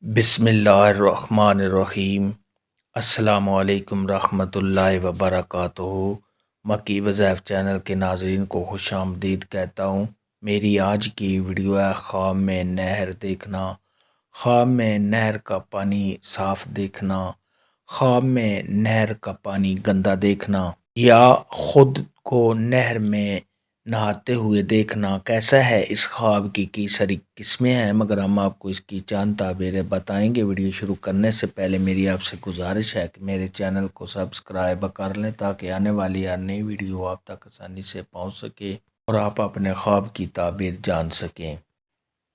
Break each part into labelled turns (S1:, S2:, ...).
S1: بسم اللہ الرحمن الرحیم۔ السلام علیکم رحمۃ اللہ وبرکاتہ۔ مکی وظائف چینل کے ناظرین کو خوش آمدید کہتا ہوں۔ میری آج کی ویڈیو ہے خواب میں نہر دیکھنا۔ خواب میں نہر کا پانی صاف دیکھنا، خواب میں نہر کا پانی گندا دیکھنا یا خود کو نہر میں نہاتے ہوئے دیکھنا کیسا ہے، اس خواب کی ساری قسمیں ہیں، مگر ہم آپ کو اس کی چند تعبیریں بتائیں گے۔ ویڈیو شروع کرنے سے پہلے میری آپ سے گزارش ہے کہ میرے چینل کو سبسکرائب کر لیں تاکہ آنے والی ہر نئی ویڈیو آپ تک آسانی سے پہنچ سکے اور آپ اپنے خواب کی تعبیر جان سکیں۔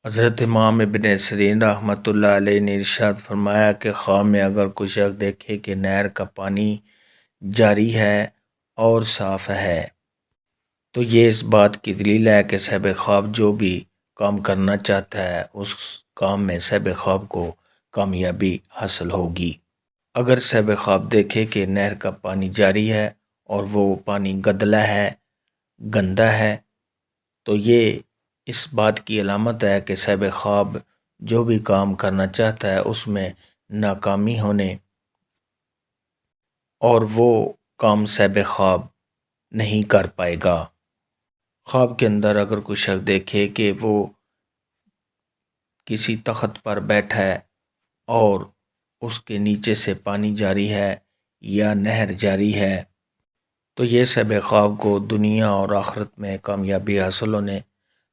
S1: حضرت امام ابن سیرین رحمۃ اللہ علیہ نے ارشاد فرمایا کہ خواب میں اگر کوئی شخص دیکھے کہ نہر کا پانی جاری ہے اور صاف ہے تو یہ اس بات کی دلیل ہے کہ صاحب خواب جو بھی کام کرنا چاہتا ہے اس کام میں صاحب خواب کو کامیابی حاصل ہوگی۔ اگر صاحب خواب دیکھے کہ نہر کا پانی جاری ہے اور وہ پانی گدلا ہے، گندا ہے، تو یہ اس بات کی علامت ہے کہ صاحب خواب جو بھی کام کرنا چاہتا ہے اس میں ناکامی ہونے اور وہ کام صاحب خواب نہیں کر پائے گا۔ خواب کے اندر اگر کوئی شخص دیکھے کہ وہ کسی تخت پر بیٹھا ہے اور اس کے نیچے سے پانی جاری ہے یا نہر جاری ہے تو یہ صاحب خواب کو دنیا اور آخرت میں کامیابی حاصل ہونے،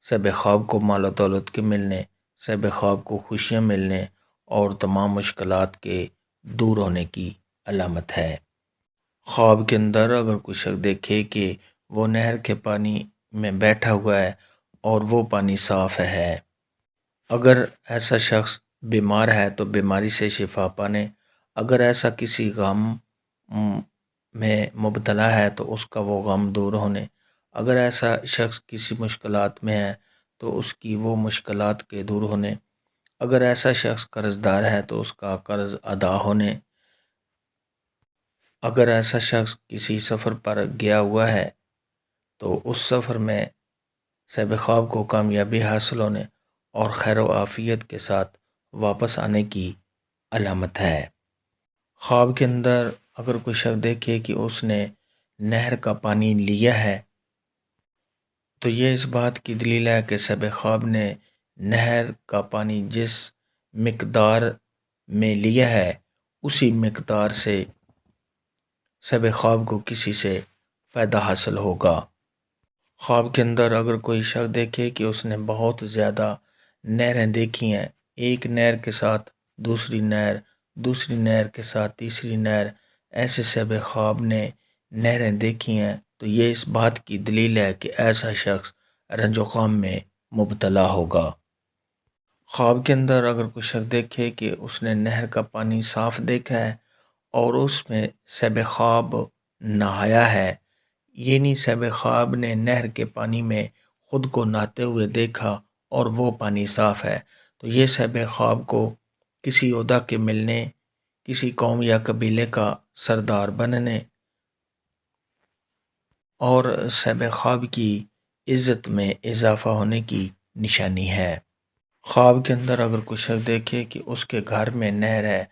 S1: صاحب خواب کو مال و دولت کے ملنے، صاحب خواب کو خوشیاں ملنے اور تمام مشکلات کے دور ہونے کی علامت ہے۔ خواب کے اندر اگر کوئی شخص دیکھے کہ وہ نہر کے پانی میں بیٹھا ہوا ہے اور وہ پانی صاف ہے، اگر ایسا شخص بیمار ہے تو بیماری سے شفا پانے، اگر ایسا کسی غم میں مبتلا ہے تو اس کا وہ غم دور ہونے، اگر ایسا شخص کسی مشکلات میں ہے تو اس کی وہ مشکلات کے دور ہونے، اگر ایسا شخص قرض دار ہے تو اس کا قرض ادا ہونے، اگر ایسا شخص کسی سفر پر گیا ہوا ہے تو اس سفر میں صاحب خواب کو کامیابی حاصل ہونے اور خیر و عافیت کے ساتھ واپس آنے کی علامت ہے۔ خواب کے اندر اگر کوئی شخص دیکھے کہ اس نے نہر کا پانی لیا ہے تو یہ اس بات کی دلیل ہے کہ صاحب خواب نے نہر کا پانی جس مقدار میں لیا ہے اسی مقدار سے صاحب خواب کو کسی سے فائدہ حاصل ہوگا۔ خواب کے اندر اگر کوئی شخص دیکھے کہ اس نے بہت زیادہ نہریں دیکھی ہیں، ایک نہر کے ساتھ دوسری نہر، دوسری نہر کے ساتھ تیسری نہر، ایسے صاحب خواب نے نہریں دیکھی ہیں تو یہ اس بات کی دلیل ہے کہ ایسا شخص رنج و غم میں مبتلا ہوگا۔ خواب کے اندر اگر کوئی شخص دیکھے کہ اس نے نہر کا پانی صاف دیکھا ہے اور اس میں صاحب خواب نہایا ہے، یہ نہیں صاحب خواب نے نہر کے پانی میں خود کو نہاتے ہوئے دیکھا اور وہ پانی صاف ہے، تو یہ صاحب خواب کو کسی عہدہ کے ملنے، کسی قوم یا قبیلے کا سردار بننے اور صاحب خواب کی عزت میں اضافہ ہونے کی نشانی ہے۔ خواب کے اندر اگر کوئی شخص دیکھے کہ اس کے گھر میں نہر ہے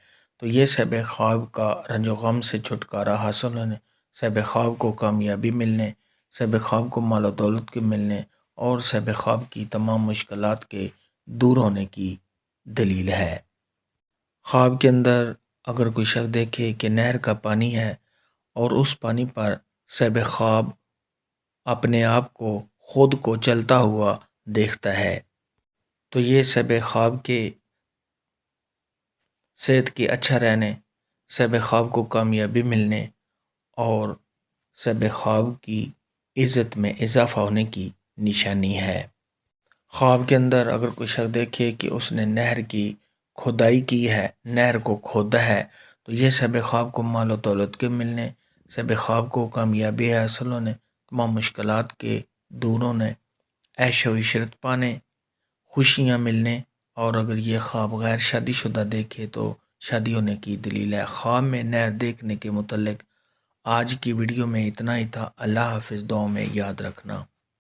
S1: تو یہ صاحب خواب کا رنج و غم سے چھٹکارا حاصل ہونے، صاحب خواب کو کامیابی ملنے، صاحب خواب کو مال و دولت کے ملنے اور صاحب خواب کی تمام مشکلات کے دور ہونے کی دلیل ہے۔ خواب کے اندر اگر کوئی شخص دیکھے کہ نہر کا پانی ہے اور اس پانی پر صاحب خواب اپنے آپ کو خود کو چلتا ہوا دیکھتا ہے تو یہ صاحب خواب کے صحت کے اچھا رہنے، صاحب خواب کو کامیابی ملنے اور صاحب خواب کی عزت میں اضافہ ہونے کی نشانی ہے۔ خواب کے اندر اگر کوئی شخص دیکھے کہ اس نے نہر کی کھدائی کی ہے، نہر کو کھودا ہے تو یہ صاحب خواب کو مال و دولت کے ملنے، صاحب خواب کو کامیابی حاصل ہونے، تمام مشکلات کے دور ہونے، عیش و عشرت پانے، خوشیاں ملنے اور اگر یہ خواب غیر شادی شدہ دیکھے تو شادی ہونے کی دلیل ہے۔ خواب میں نہر دیکھنے کے متعلق آج کی ویڈیو میں اتنا ہی تھا۔ اللہ حافظ، دعاؤں میں یاد رکھنا۔